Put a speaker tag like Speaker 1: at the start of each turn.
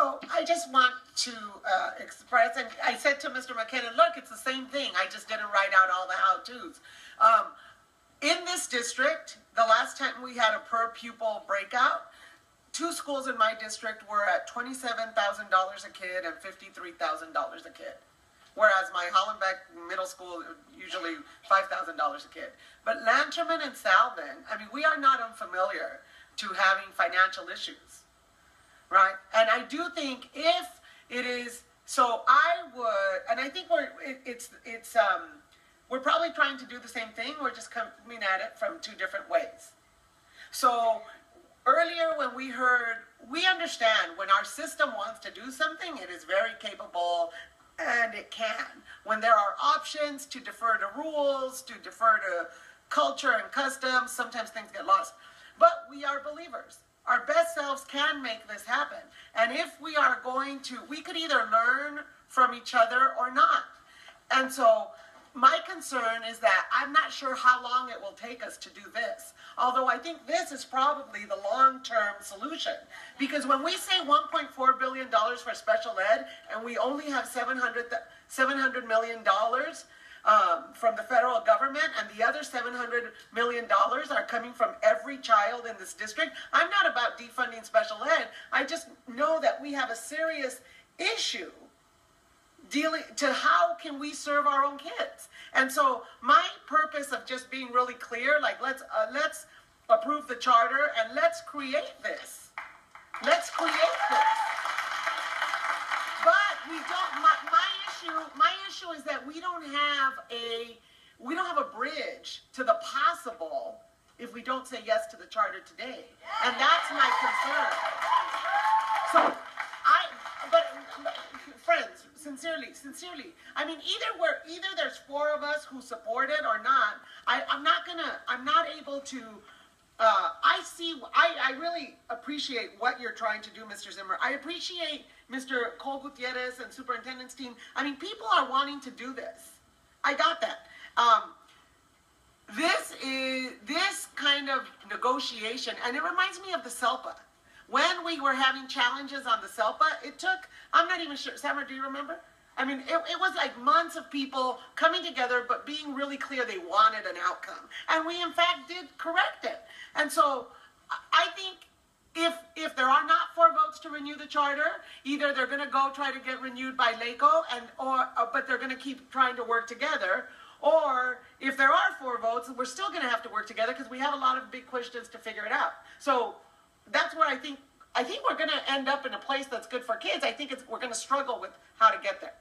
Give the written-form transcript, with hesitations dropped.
Speaker 1: So I just want to express, and I said to Mr. McKinnon, look, it's the same thing. I just didn't write out all the how-tos. In this district, the last time we had a per pupil breakout, 2 schools in my district were at $27,000 a kid and $53,000 a kid. Whereas my Hollenbeck Middle School, usually $5,000 a kid. But Lanterman and Salvin, I mean, we are not unfamiliar to having financial issues, right? And I do think if it is, so I would, and I think we're probably trying to do the same thing. We're just coming at it from 2 different ways. So earlier when we understand when our system wants to do something, it is very capable and it can. When there are options to defer to rules, to defer to culture and customs, sometimes things get lost. But we are believers. Our best selves can make this happen. And if we are going to, we could either learn from each other or not. And so my concern is that I'm not sure how long it will take us to do this. Although I think this is probably the long-term solution. Because when we say $1.4 billion for special ed, and we only have $700 million from the federal government, and the other $700 million are coming from every child in this district, I'm not about defunding special ed. I just know that we have a serious issue dealing to how can we serve our own kids. And so my purpose of just being really clear, like let's approve the charter and let's create this. Let's create this. But we don't, my issue is that we don't have a bridge to the possible if we don't say yes to the charter today. And that's my concern. So but friends, sincerely, I mean, either there's 4 of us who support it or not. I'm not able to, I really appreciate what you're trying to do, Mr. Zimmer. I appreciate Mr. Cole Gutierrez and superintendent's team. I mean, people are wanting to do this. I got that. This kind of negotiation, and it reminds me of the SELPA. When we were having challenges on the SELPA, it took, I'm not even sure, Samar, do you remember? I mean, it was like months of people coming together, but being really clear they wanted an outcome. And we, in fact, did correct it. And so I think if there are not 4 votes to renew the charter, either they're going to go try to get renewed by LACO, but they're going to keep trying to work together, or if there are 4 votes, we're still going to have to work together because we have a lot of big questions to figure it out. So that's where I think we're going to end up in a place that's good for kids. I think we're going to struggle with how to get there.